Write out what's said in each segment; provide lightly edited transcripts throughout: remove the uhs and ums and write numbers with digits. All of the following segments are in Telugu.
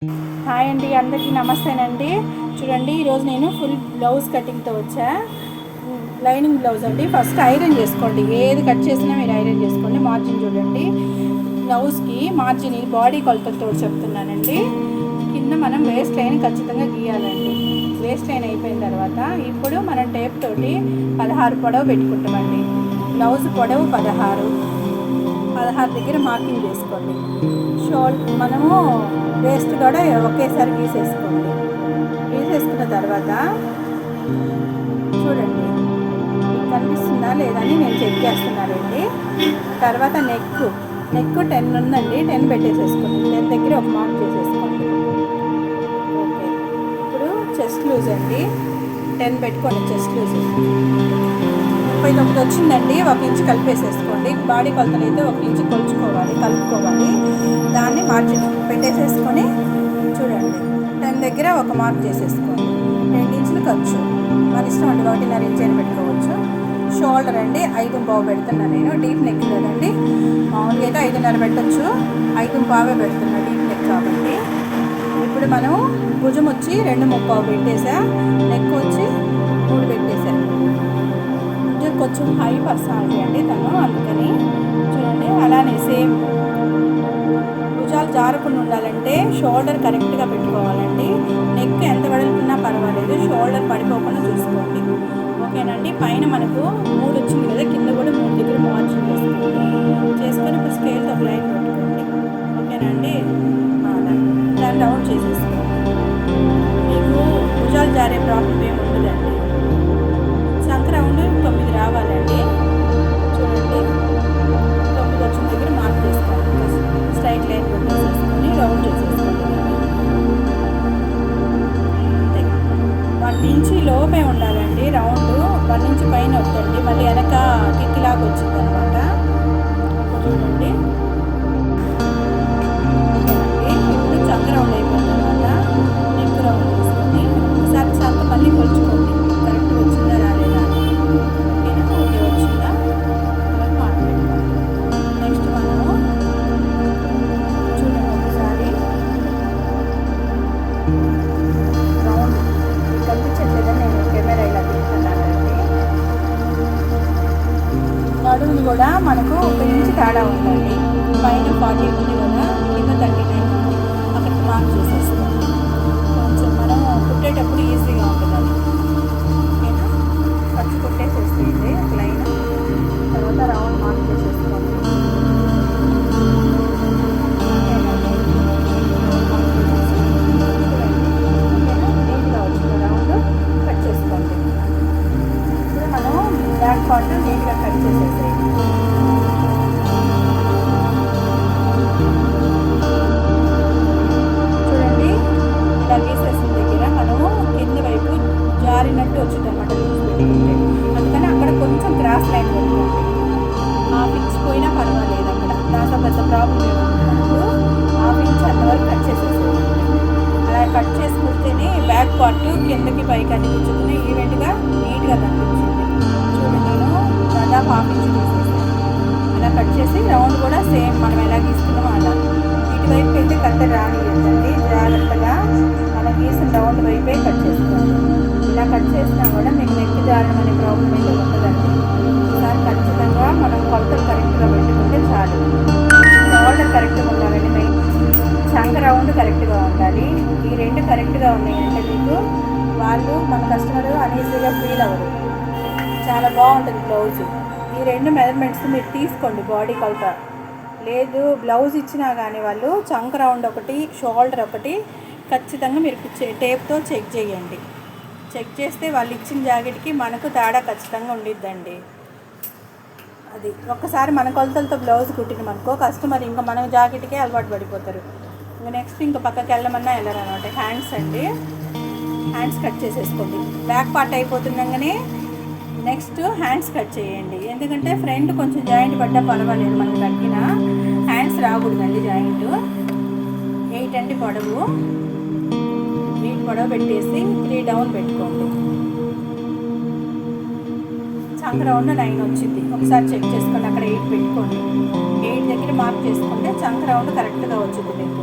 హాయ్ అండి, అందరికీ నమస్తేనండి. చూడండి, ఈరోజు నేను ఫుల్ బ్లౌజ్ కటింగ్తో వచ్చా. లైనింగ్ బ్లౌజ్ అండి. ఫస్ట్ ఐరన్ చేసుకోండి. ఏది కట్ చేసినా మీరు ఐరన్ చేసుకోండి. మార్జిన్ చూడండి. బ్లౌజ్కి మార్జిన్ బాడీ కొలతలతో చెప్తున్నానండి. కింద మనం వేస్ట్ లైన్ ఖచ్చితంగా గీయాలండి. వేస్ట్ లైన్ అయిపోయిన తర్వాత ఇప్పుడు మనం టేప్ తోటి 16 పొడవు పెట్టుకుంటామండి. బ్లౌజ్ పొడవు 16 దగ్గర మార్కింగ్ చేసుకోండి. మనము వేస్ట్ కూడా ఒకేసారి గీసేసుకోండి. గీసేసుకున్న తర్వాత చూడండి, కనిపిస్తుందా లేదని నేను చెక్ చేస్తున్నానండి. తర్వాత నెక్ 10 ఉందండి. 10 పెట్టేసేసుకోండి. 10 దగ్గర ఒక మార్క్ చేసేసుకోండి. ఓకే, ఇప్పుడు చెస్ట్ లూజ్ అండి. 10 పెట్టుకోండి. చెస్ట్ లూజ్ 39 వచ్చిందండి. 1 ఇంచు కలిపేసేసుకోండి. బాడీ కొలతలు అయితే 1 ఇంచు కలుపుకోవాలి. దాన్ని మార్జిన్ పెట్టేసేసుకొని చూడండి, 10 దగ్గర ఒక మార్క్ చేసేసుకోండి. 2 ఇంచులు ఖర్చు మన ఇష్టం అండి. 1.5 ఇంచు అని పెట్టుకోవచ్చు. షోల్డర్ అండి 5.5 పెడుతున్నాను నేను. డీప్ నెక్ కదండి, మామూలుగా అయితే 5.5 పెట్టచ్చు. 5.5 పెడుతున్నా డీప్ నెక్ కాబట్టి. ఇప్పుడు మనం భుజం వచ్చి 2.5 పెట్టేసా. నెక్ వచ్చి 3 పెట్టేసా. కొంచెం హై పర్సనాలిటీ అండి తను, అందుకని చూడండి. అలానే సేమ్ భుజాలు జారకుండా ఉండాలంటే షోల్డర్ కరెక్ట్గా పెట్టుకోవాలండి. నెక్ ఎంత వెడల్పున్నా పర్వాలేదు, షోల్డర్ పడిపోకుండా చూసుకోండి. ఓకేనండి. పైన మనకు 3 వచ్చింది కదా, కింద కూడా 3 దగ్గర మార్జిన్ చేసుకొని ఇప్పుడు స్కేల్తో ఒక లైన్ పెట్టుకోండి. ఓకేనండి. దాన్ని రౌండ్ చేసేసుకోండి. మీకు భుజాలు జారే ప్రాబ్లం ఏమి ఉండదండి. సంక రౌండ్ 9 రావాలండి. చూడండి, 9 వచ్చిన దగ్గర మార్క్ చేసుకోండి. స్ట్రైట్ లైన్ పెట్టేసేసుకొని రౌండ్ చేసేసుకోండి. 1 ఇంచ్ లోపే ఉండాలండి రౌండ్. 1 ఇంచ్ పైన వద్దండి, మళ్ళీ వెనక కిక్కిలాగా వచ్చింది అనమాట. చూడండి, ఇప్పుడు చంక రౌండ్ అయిపోయిన తర్వాత నెక్ రౌండ్ చేసుకొని ఒకసారి సంక మళ్ళీ కొలుచుకోండి. కరెక్ట్ వచ్చిందా రాలేదా, ఓకే వచ్చిందా అలా మాట్లాడుకోండి. నెక్స్ట్ మనము చూడండి, ఒకసారి రౌండ్ కనిపించట్లేదని నేను కెమెరా ఇలా తిప్పుతున్నానండి. నడుములు కూడా మనకు 1 ఇంచ్ తేడా ఉందండి. పైన 40 ఉంది కదా, కింద 39 ఉంది. అక్కడికి మార్క్ చేసేస్తాం. కొంచెం మనం కుట్టేటప్పుడు ఈజీగా ఉంటుందండి. ఓకేనా. ఖర్చు కుట్టేసేస్తుంది ఒక లైన్. తర్వాత రౌండ్ మార్క్ చేసేసుకోండి. కట్ చేసుకోండి. ఇప్పుడు మనం బ్యాక్ పార్ట్ నీట్గా కట్ చేసేసేయండి. చూడండి, ఇలా గీసేసిన దగ్గర మనము కింద వైపు జారినట్టు వచ్చిందన్నమాట లూజ్ పెట్టుకుంటే. అందుకని అక్కడ కొంచెం క్రాస్ లైన్ పెట్టుకోండి. 1/2 ఇంచ్ పోయినా పర్వాలేదు. అక్కడ దాంట్లో పెద్ద ప్రాబ్లం ఏముంది. మనకు 1/2 ఇంచ్ అంతవరకు కట్ చేసేసేయండి. అలా కట్ చేసుకుంటేనే బ్యాక్ పార్ట్ కిందకి పైకి అనిపించుకుని ఈవెంట్గా నీట్గా కనిపించింది. చూడండి, నేను దాదాపు 1/2 ఇంచ్ తీసేసాను. అలా కట్ చేసి రౌండ్ కూడా సేమ్ మనం ఎలా గీసుకున్నామో అలా. ఇటువైపు అయితే కత్త రానియండి. జాగ్రత్తగా మనం గీసిన రౌండ్ వైపే కట్ చేసుకోండి. ఇలా కట్ చేసినా కూడా మీకు నెక్ జారడం అనే ప్రాబ్లం అయితే ఉండదండి. ఈసారి ఖచ్చితంగా మనం కొలతలు కరెక్ట్గా పెట్టుకుంటే చాలు. షోల్డర్ కరెక్ట్గా ఉండాలండి. మెయిన్ చంక రౌండ్ కరెక్ట్గా ఉండాలి. ఈ 2 కరెక్ట్గా ఉన్నాయంటే మీకు వాళ్ళు మన కస్టమర్ అనీజీగా ఫీల్ అవ్వరు. చాలా బాగుంటుంది బ్లౌజ్. ఈ 2 మెజర్మెంట్స్ మీరు తీసుకోండి. బాడీ కొలత లేదు బ్లౌజ్ ఇచ్చినా కానీ వాళ్ళు చంక రౌండ్ ఒకటి, షోల్డర్ ఒకటి ఖచ్చితంగా మీరు టేప్తో చెక్ చేయండి. చెక్ చేస్తే వాళ్ళు ఇచ్చిన జాకెట్కి మనకు తేడా ఖచ్చితంగా ఉండిద్దండి. అది ఒక్కసారి మన కొలతలతో బ్లౌజ్ కుట్టినమనుకో కస్టమర్ ఇంకా మన జాకెట్కే అలవాటు పడిపోతారు. ఇంకా నెక్స్ట్ ఇంకా పక్కకి వెళ్ళమన్నా వెళ్ళరు అనమాట. హ్యాండ్స్ అండి, హ్యాండ్స్ కట్ చేసేసుకోండి. బ్యాక్ పార్ట్ అయిపోతుండగానే నెక్స్ట్ హ్యాండ్స్ కట్ చేయండి. ఎందుకంటే ఫ్రంట్ కొంచెం జాయింట్ పడ్డా పర్వాలేదు, మనకు తగ్గిన హ్యాండ్స్ రాకూడదండి. జాయింట్ 8 అండి పొడవు. 8 పొడవు పెట్టేసి 3 డౌన్ పెట్టుకోండి. చంక రౌండ్ 9 వచ్చింది. ఒకసారి చెక్ చేసుకోండి. అక్కడ 8 పెట్టుకోండి. 8 దగ్గర మార్క్ చేసుకుంటే చంక రౌండ్ కరెక్ట్గా వచ్చింది మీకు.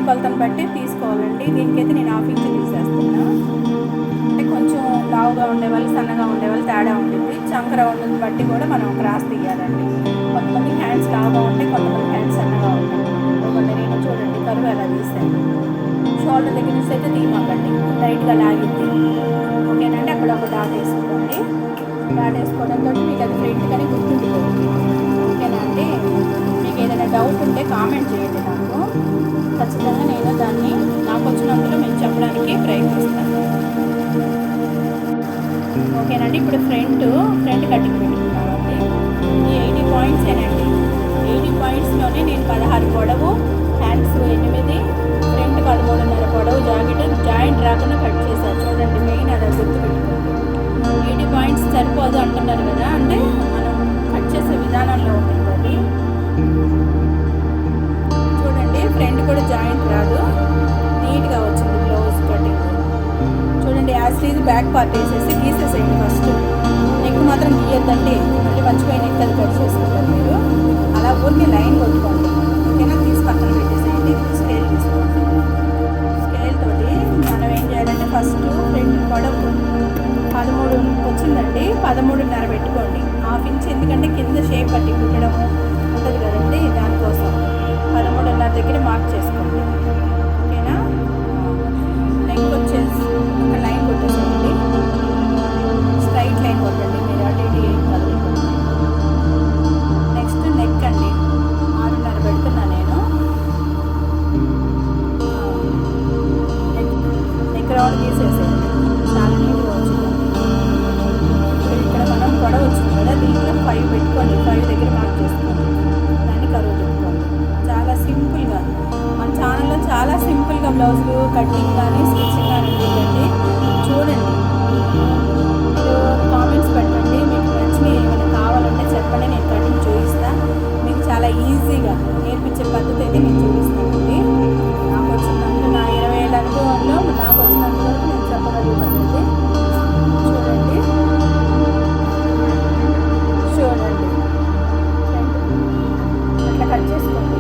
కొలతను బట్టి తీసుకోవాలండి. దీనికైతే నేను 1/2 ఇంచ్ తీసేస్తున్నా. అంటే కొంచెం లావుగా ఉండేవాళ్ళు, సన్నగా ఉండేవాళ్ళు తేడా ఉంటుంది. చంక రౌండ్ని బట్టి కూడా మనం క్రాస్ తీయాలండి. కొంతమంది హ్యాండ్స్ లావుగా ఉంటాయి, కొంతమంది హ్యాండ్స్ సన్నగా ఉంటాయి. ఒకటి నేను చూడండి కరువు ఎలా తీసాను. షోల్డర్ దగ్గర నుంచి అయితే తీయమాకండి, టైట్గా లాగిద్ది. ఓకేనండి. అక్కడ ఒక డాట్ వేసుకోండి. డాట్ వేసుకోవడంతో మీకు అది ఫ్రంట్ కానీ గుర్తుండిపోతుంది. ఓకేనా అండి. మీకు ఏదైనా డౌట్ ఉంటే కామెంట్ చేయండి నాకు. ఖచ్చితంగా నేను దాన్ని నాకు వచ్చినందులో మీకు చెప్పడానికి ప్రయత్నిస్తాను. ఓకేనండి. ఇప్పుడు ఫ్రంట్ కటింగ్ పెట్టుకున్నామండి. ఈ 80 పాయింట్సేనండి. 80 పాయింట్స్లోనే నేను 16 పొడవు, హ్యాండ్స్ 8, ఫ్రంట్ 13.5 పొడవు, జాయింట్ రాకుండా కట్ చేశాను. చూడండి, మెయిన్ అది గుర్తుపెట్టుకోండి. 80 పాయింట్స్ సరిపోదు అంటున్నారు కదా, అంటే మనం కట్ చేసే విధానంలో ఉంటుంది అది. చూడండి, ఫ్రంట్ కూడా జాయింట్ రాదు, నీట్గా వచ్చింది బ్లౌజ్ కటింగ్. చూడండి, యాజ్ ఈజ్ బ్యాక్ పార్ట్ వేసేసి గీసేసేయండి. ఫస్ట్ నెక్ మాత్రం గీయొద్దండి, మళ్ళీ మర్చిపోయి నెక్ అది కట్ చేసుకుంటారు మీరు. అలా ఊరికి లైన్ కొట్టుకోండి. ఓకేనా. తీసి పక్కన పెట్టేసేయండి. స్కేల్ తీసుకోండి. స్కేల్ తోటి మనం ఏం చేయాలంటే ఫస్ట్ ఫ్రంట్ పొడవు 13 వచ్చిందండి, 13.5 పెట్టుకోండి. 1/2 ఇంచ్, ఎందుకంటే కింద షేప్ పట్టి కుట్టడం ఉంటుంది కదండి, దానికోసం 13.5 దగ్గర మార్క్ చేసుకోండి. ఓకేనా. నెక్ వచ్చేసి ఒక లైన్ కొట్టేసేయండి, స్ట్రైట్ లైన్ కొట్టండి మీరు, అటు ఇటు ఏం కదలకండి. నెక్స్ట్ నెక్ అండి 6.5 పెడుతున్నా నేను. నెక్ రౌండ్ తీసేసేయండి, చాలా నీట్గా వచ్చిందండి. ఇక్కడ మనం పొడవు వచ్చింది కదా, దీంట్లో 5 పెట్టుకోండి. 5 దగ్గర మార్క్ చేసుకోండి, దాన్ని కరువు పెట్టుకోండి. చాలా సింపుల్గా మన ఛానల్లో చాలా సింపుల్గా బ్లౌజులు కటింగ్ కానీ స్టిచ్చింగ్ కానీ ఉంటుందండి. చూడండి, మీరు కామెంట్స్ పెట్టండి, మీకు నచ్చినవి ఏమైనా కావాలంటే చెప్పండి, నేను కటింగ్ చూపిస్తాను. మీకు చాలా ఈజీగా నేర్పించే పద్ధతి అయితే నేను చూపిస్తానండి. నాకు వచ్చినందుకు నా 20 ఏళ్ళ అనుభవంలో నాకు వచ్చినంత వరకు నేను చెప్పగలుగుతానండి. చూడండి, అట్లా కట్ చేసుకోండి.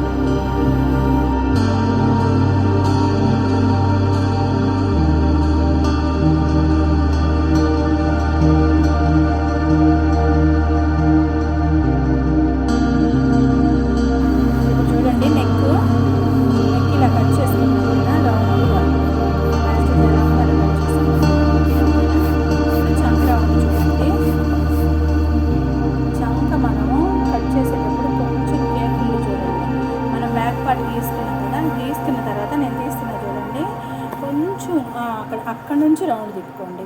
చూడండి, నెక్ ఇలా కట్ చేసుకుంటున్నా రౌండ్గా కట్ చేసుకుంటాం. చంక రౌండ్ చూడండి. చంక మనము కట్ చేసేటప్పుడు కొంచెం కేర్ఫుల్గా చూడండి. మనం బ్యాక్ పార్ట్ గీసుకున్నాం కదా, గీసుకున్న తర్వాత నేను తీస్తున్నా చూడండి, కొంచెం అక్కడ నుంచి రౌండ్ తిప్పుకోండి.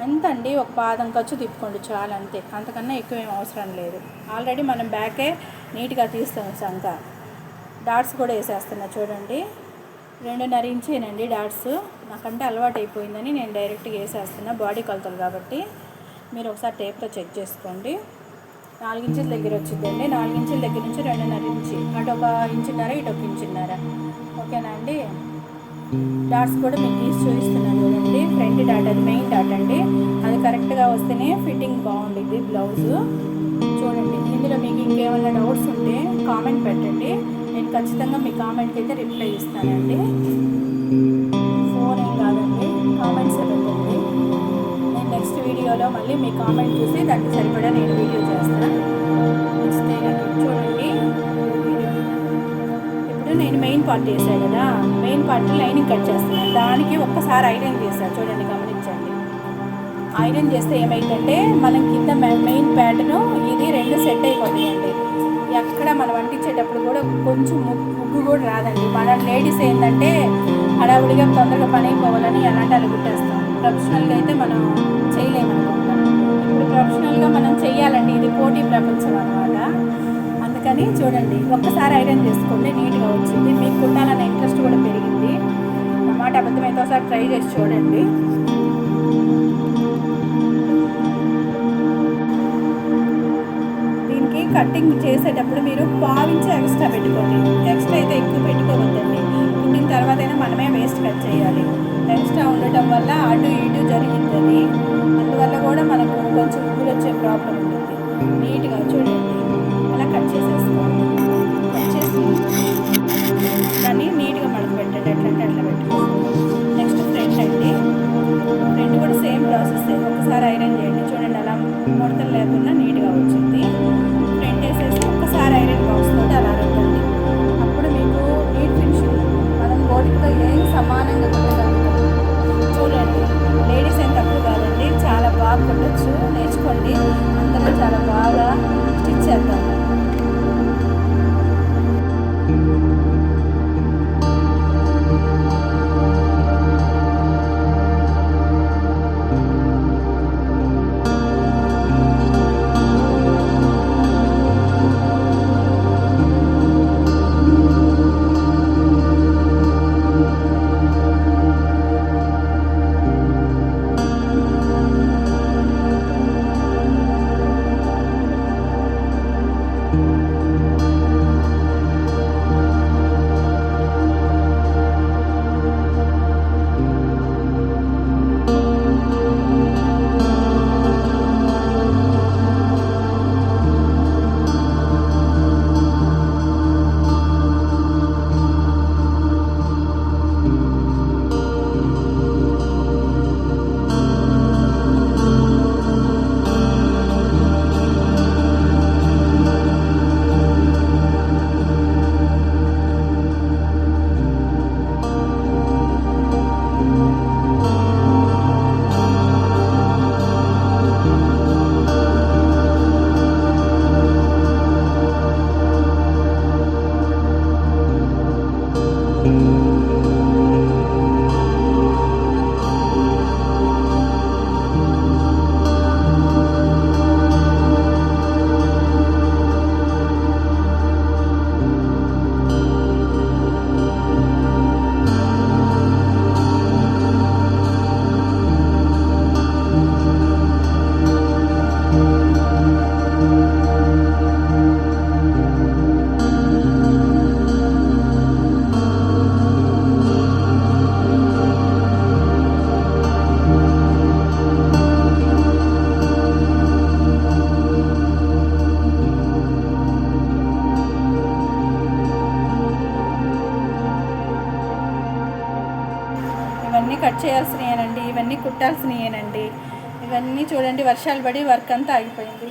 అంతండి, ఒక పాదం ఖర్చు తిప్పుకోండి చాలు, అంతే. అంతకన్నా ఎక్కువ ఏం అవసరం లేదు. ఆల్రెడీ మనం బ్యాకే నీట్గా తీస్తాం. చంక డాట్స్ కూడా వేసేస్తున్నా చూడండి. 2.5 ఇంచేనండి డాట్స్. నాకంటే అలవాటు అయిపోయిందని నేను డైరెక్ట్గా వేసేస్తున్నా, బాడీ కొలతలు కాబట్టి. మీరు ఒకసారి టేప్తో చెక్ చేసుకోండి. 4 ఇంచుల దగ్గర వచ్చిందండి. 4 ఇంచుల దగ్గర నుంచి 2.5 ఇంచు, అటు 1.5 ఇంచున్నర, ఇటు 1 ఇంచున్నర. ఓకేనా అండి. డాట్స్ కూడా మీకు తీసి చూపిస్తున్నాను చూడండి. ఫ్రంట్ డాట్ అది మెయిన్ డాట్ అండి, అది కరెక్ట్గా వస్తేనే ఫిట్టింగ్ బాగుంటుంది బ్లౌజు. చూడండి, ఇందులో మీకు ఇంకేమైనా డౌట్స్ ఉంటే కామెంట్ పెట్టండి, నేను ఖచ్చితంగా మీ కామెంట్కి అయితే రిప్లై ఇస్తానండి. ఫోన్ ఏం కాదండి, కామెంట్స్ పెట్టండి. నేను నెక్స్ట్ వీడియోలో మళ్ళీ మీ కామెంట్ చూసి దానికి సరిపడా నేను వీడియో చేస్తాను. చూడండి, ఇప్పుడు నేను మెయిన్ పార్ట్ వేసాను కదా, మెయిన్ పార్ట్ లైనింగ్ కట్ చేస్తున్నాను. దానికి ఒక్కసారి ఐరన్ చేస్తాను చూడండి, గమనించండి. ఐరన్ చేస్తే ఏమైందంటే మనం కింద మెయిన్ ప్యాటర్ను ఇది 2 సెట్ అయిపోతాయండి. ఎక్కడ మనం అంటించేటప్పుడు కూడా కొంచెం ముగ్గు కూడా రాదండి. మన లేడీస్ ఏంటంటే హడావుడిగా తొందరగా పని అయిపోవాలని ఎలాంటి అలా కుట్టేస్తాం. ప్రొఫెషనల్గా అయితే మనం చేయలేమనుకుంటాం. ఇప్పుడు ప్రొఫెషనల్గా మనం చెయ్యాలండి, ఇది పోటీ ప్రపంచం అనమాట. అందుకని చూడండి, ఒక్కసారి ఐరన్ చేసుకోండి, నీట్గా వచ్చింది. మీకు కుట్టాలన్న ఇంట్రెస్ట్ కూడా పెరిగింది. అన్నమాట అబద్ధమైతే ఒకసారి ట్రై చేసి చూడండి. దీనికి కటింగ్ చేసేటప్పుడు మీరు 1/2 ఇంచ్ ఎక్స్ట్రా పెట్టుకోండి. ఎక్స్ట్రా అయితే ఎక్కువ పెట్టుకోవద్దండి. కుట్టిన తర్వాత అయినా మనమే వేస్ట్ కట్ చేయాలి. ఎక్స్ట్రా ఉండటం వల్ల అటు ఇటు జరిగింది, అందువల్ల కూడా మనకు కొంచెం ఊరు వచ్చే ప్రాబ్లం ఉంటుంది. నీట్గా చూడండి, అలా కట్ చేసేసుకోండి. కట్ చేసి దాన్ని నీట్గా మడత పెట్టండి. అట్లా ముడతలు లేకుండా నీట్గా వచ్చింది. ఫ్రంట్ వేసేసి ఒక్కసారి ఐరన్ బాక్స్ తోటి అలా రుద్దండి. అప్పుడు మీకు నీట్ ఫినిషింగ్ మనం బోటితో ఏం సమానంగా కుట్టగలుగుతాం. చూడండి, లేడీస్ ఏం తక్కువ కాదండి, చాలా బాగా కుట్టచ్చు. నేర్చుకోండి, అందరూ చాలా బాగా స్టిచ్ చేద్దాం. ఇవన్నీ కట్ చేయాల్సినవేనండి, ఇవన్నీ కుట్టాల్సినవేనండి. ఇవన్నీ చూడండి, వర్షాలు పడి వర్క్ అంతా ఆగిపోయింది.